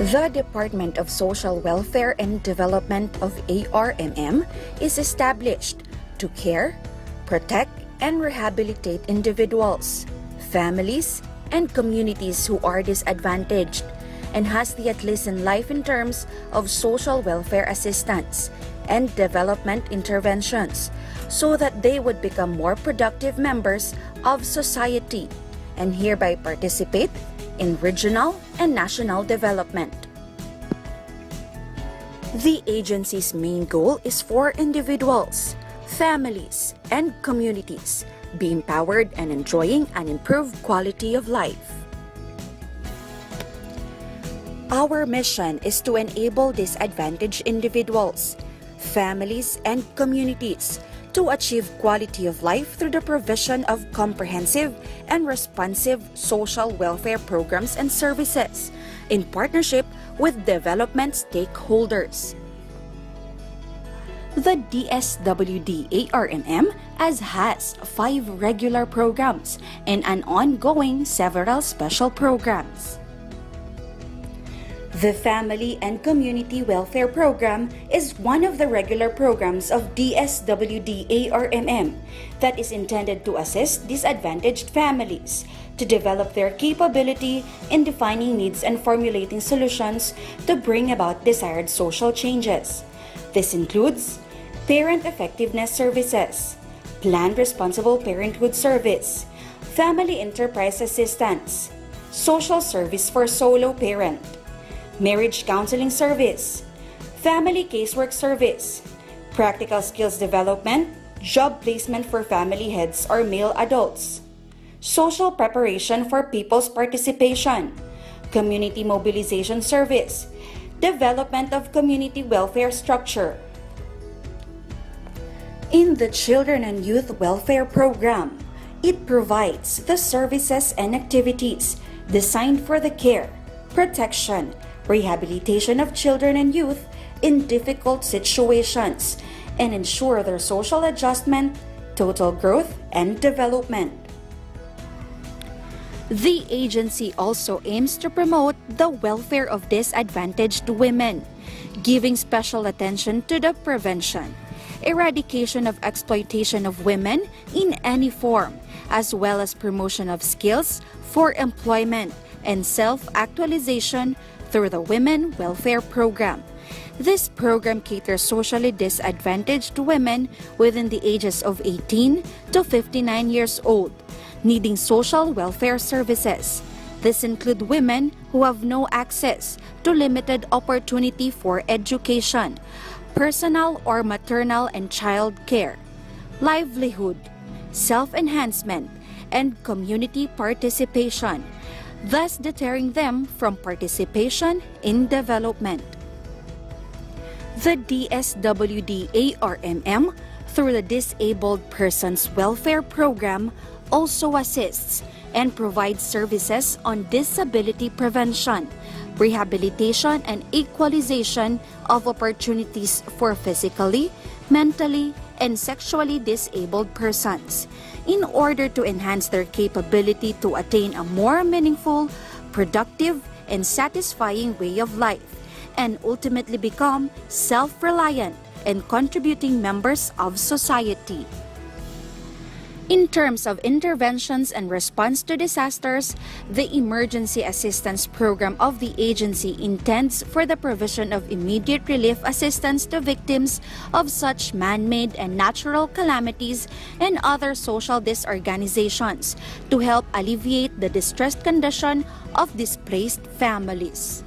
The Department of Social Welfare and Development of Armm is established to care, protect, and rehabilitate individuals, families, and communities who are disadvantaged, and has the at least in life in terms of social welfare assistance and development interventions so that they would become more productive members of society and hereby participate in regional and national development. The agency's main goal is for individuals, families, and communities be empowered and enjoying an improved quality of life. Our mission is to enable disadvantaged individuals, families, and communities to achieve quality of life through the provision of comprehensive and responsive social welfare programs and services in partnership with development stakeholders. The Dswd Armm has 5 regular programs and an ongoing several special programs. The Family and Community Welfare Program is one of the regular programs of Dswd Armm that is intended to assist disadvantaged families to develop their capability in defining needs and formulating solutions to bring about desired social changes. This includes Parent Effectiveness Services, Planned Responsible Parenthood Service, Family Enterprise Assistance, Social Service for Solo Parent, Marriage Counseling Service, Family Casework Service, Practical Skills Development, Job Placement for Family Heads or Male Adults, Social Preparation for People's Participation, Community Mobilization Service, Development of Community Welfare Structure. In the Children and Youth Welfare Program, it provides the services and activities designed for the care, protection, rehabilitation of children and youth in difficult situations and ensure their social adjustment, total growth, and development. The agency also aims to promote the welfare of disadvantaged women, giving special attention to the prevention, eradication of exploitation of women in any form, as well as promotion of skills for employment and self-actualization through the Women Welfare Program. This program caters socially disadvantaged women within the ages of 18 to 59 years old, needing social welfare services. This include women who have no access to limited opportunity for education, personal or maternal and child care, livelihood, self-enhancement, and community participation, thus deterring them from participation in development. The Dswd Armm, through the Disabled Persons Welfare Program, also assists and provides services on disability prevention, rehabilitation, and equalization of opportunities for physically, mentally, and sexually disabled persons in order to enhance their capability to attain a more meaningful, productive, and satisfying way of life and ultimately become self-reliant and contributing members of society. In terms of interventions and response to disasters, the Emergency Assistance Program of the agency intends for the provision of immediate relief assistance to victims of such man-made and natural calamities and other social disorganizations to help alleviate the distressed condition of displaced families.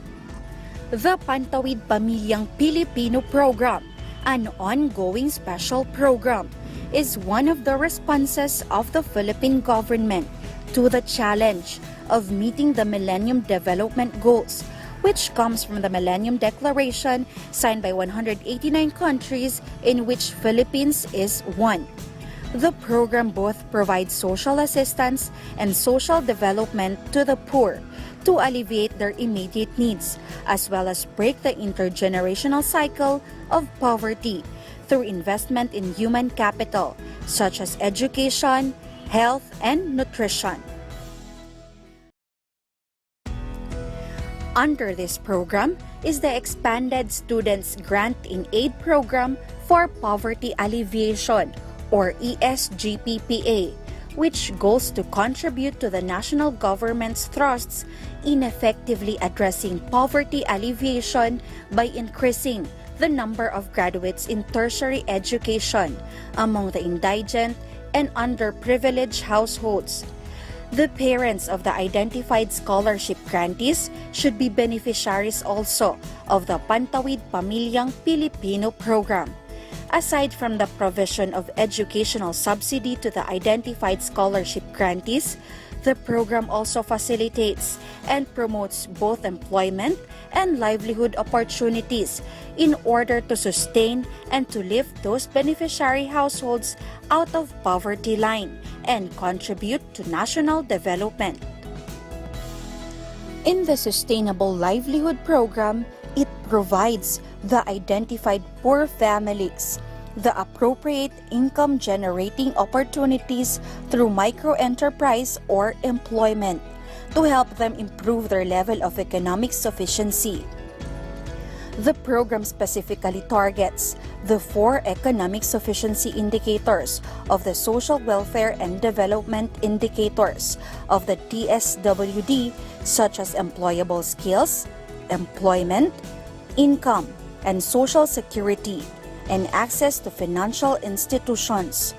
The Pantawid Pamilyang Pilipino Program, an ongoing special program, is one of the responses of the Philippine government to the challenge of meeting the Millennium Development Goals, which comes from the Millennium Declaration signed by 189 countries, in which Philippines is one. The program both provides social assistance and social development to the poor to alleviate their immediate needs, as well as break the intergenerational cycle of poverty through investment in human capital, such as education, health, and nutrition. Under this program is the Expanded Students Grant in Aid Program for Poverty Alleviation, or ESGPPA, which goes to contribute to the national government's thrusts in effectively addressing poverty alleviation by increasing the number of graduates in tertiary education among the indigent and underprivileged households. The parents of the identified scholarship grantees should be beneficiaries also of the Pantawid Pamilyang Pilipino program. Aside from the provision of educational subsidy to the identified scholarship grantees, the program also facilitates and promotes both employment and livelihood opportunities in order to sustain and to lift those beneficiary households out of poverty line and contribute to national development. In the Sustainable Livelihood Program, it provides the identified poor families the appropriate income-generating opportunities through microenterprise or employment to help them improve their level of economic sufficiency. The program specifically targets the 4 economic sufficiency indicators of the Social Welfare and Development Indicators of the Dswd, such as employable skills, employment, income, and social security, and access to financial institutions.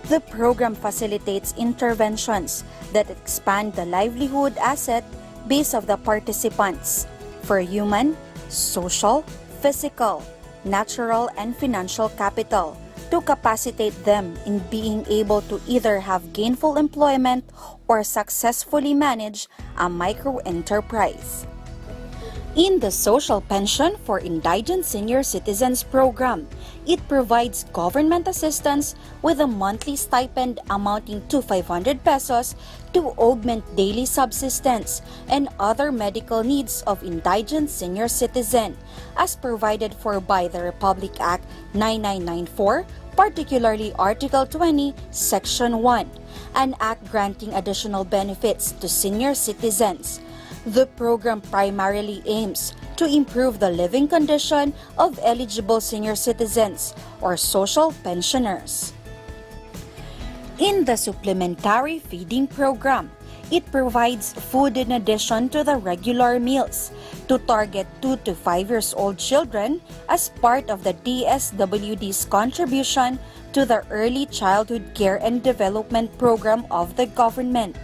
The program facilitates interventions that expand the livelihood asset base of the participants for human, social, physical, natural, and financial capital to capacitate them in being able to either have gainful employment or successfully manage a micro-enterprise. In the Social Pension for Indigent Senior Citizens program, it provides government assistance with a monthly stipend amounting to 500 pesos to augment daily subsistence and other medical needs of indigent senior citizen, as provided for by the Republic Act 9994, particularly Article 20, Section 1, an act granting additional benefits to senior citizens. The program primarily aims to improve the living condition of eligible senior citizens or social pensioners. In the Supplementary Feeding Program, it provides food in addition to the regular meals to target 2 to 5 years old children as part of the DSWD's contribution to the Early Childhood Care and Development Program of the government.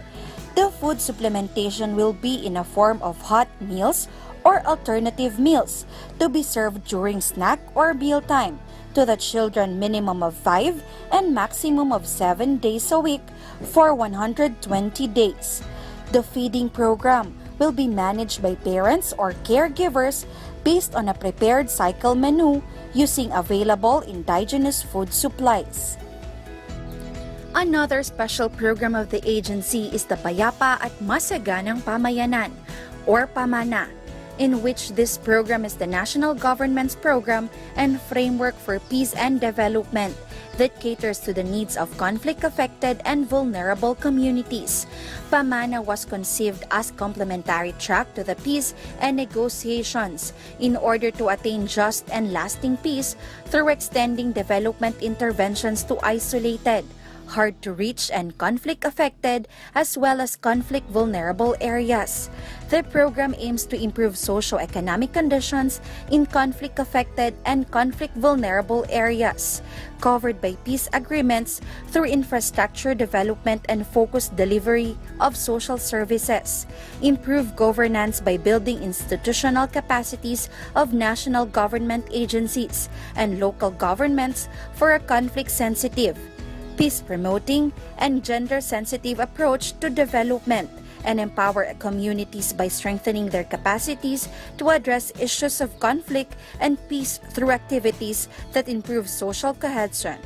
The food supplementation will be in a form of hot meals or alternative meals to be served during snack or mealtime to the children minimum of 5 and maximum of 7 days a week for 120 days. The feeding program will be managed by parents or caregivers based on a prepared cycle menu using available indigenous food supplies. Another special program of the agency is the Payapa at Masaganang Pamayanan, or PAMANA, in which this program is the national government's program and framework for peace and development that caters to the needs of conflict-affected and vulnerable communities. PAMANA was conceived as complementary track to the peace and negotiations in order to attain just and lasting peace through extending development interventions to isolated, hard-to-reach and conflict-affected as well as conflict-vulnerable areas. The program aims to improve socio-economic conditions in conflict-affected and conflict-vulnerable areas, covered by peace agreements through infrastructure development and focused delivery of social services, improve governance by building institutional capacities of national government agencies and local governments for a conflict-sensitive, peace-promoting, and gender-sensitive approach to development, and empower communities by strengthening their capacities to address issues of conflict and peace through activities that improve social cohesion.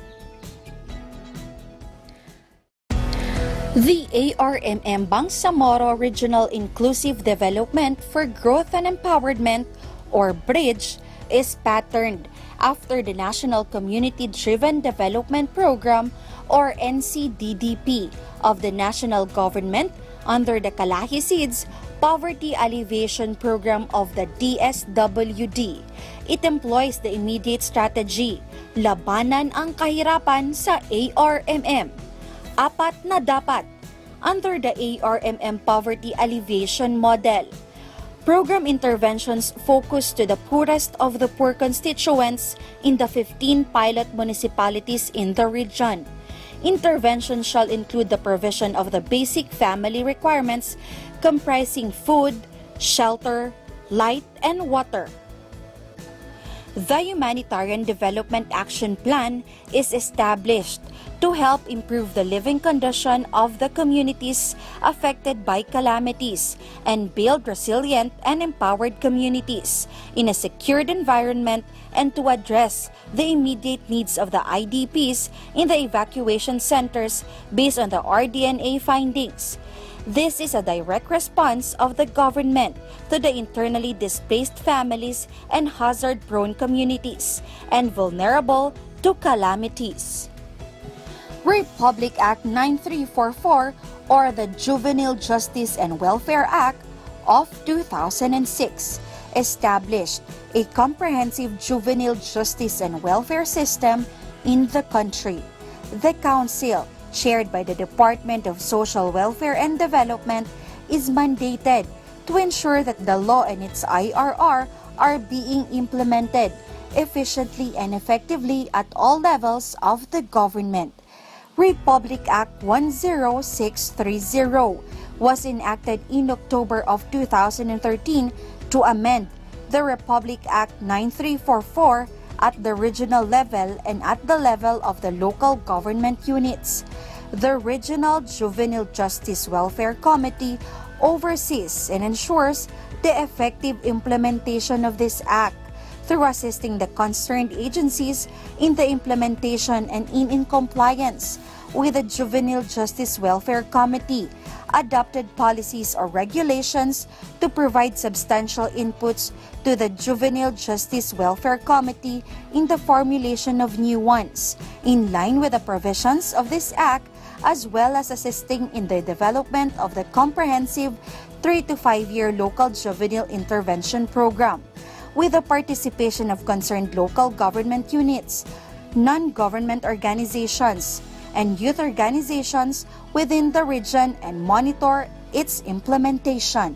The ARMM Bangsamoro Regional Inclusive Development for Growth and Empowerment, or BRIDGE, is patterned after the National Community-Driven Development Program, or NCDDP, of the national government under the Kalahi Seeds Poverty Alleviation Program of the Dswd. It employs the immediate strategy, labanan ang kahirapan sa Armm. Apat na dapat, under the Armm Poverty Alleviation Model. Program interventions focus to the poorest of the poor constituents in the 15 pilot municipalities in the region. Intervention shall include the provision of the basic family requirements comprising food, shelter, light, and water. The Humanitarian Development Action Plan is established to help improve the living condition of the communities affected by calamities and build resilient and empowered communities in a secured environment and to address the immediate needs of the IDPs in the evacuation centers based on the RDNA findings. This is a direct response of the government to the internally displaced families and hazard-prone communities and vulnerable to calamities. Republic Act 9344 or the Juvenile Justice and Welfare Act of 2006 established a comprehensive juvenile justice and welfare system in the country. The Council, chaired by the Department of Social Welfare and Development, is mandated to ensure that the law and its IRR are being implemented efficiently and effectively at all levels of the government. Republic Act 10630 was enacted in October of 2013 to amend the Republic Act 9344 at the regional level and at the level of the local government units. The Regional Juvenile Justice Welfare Committee oversees and ensures the effective implementation of this act through assisting the concerned agencies in the implementation and in compliance with the Juvenile Justice Welfare Committee adopted policies or regulations to provide substantial inputs to the Juvenile Justice Welfare Committee in the formulation of new ones, in line with the provisions of this Act, as well as assisting in the development of the comprehensive 3 to 5 year local juvenile intervention program, with the participation of concerned local government units, non-government organizations, and youth organizations within the region and monitor its implementation.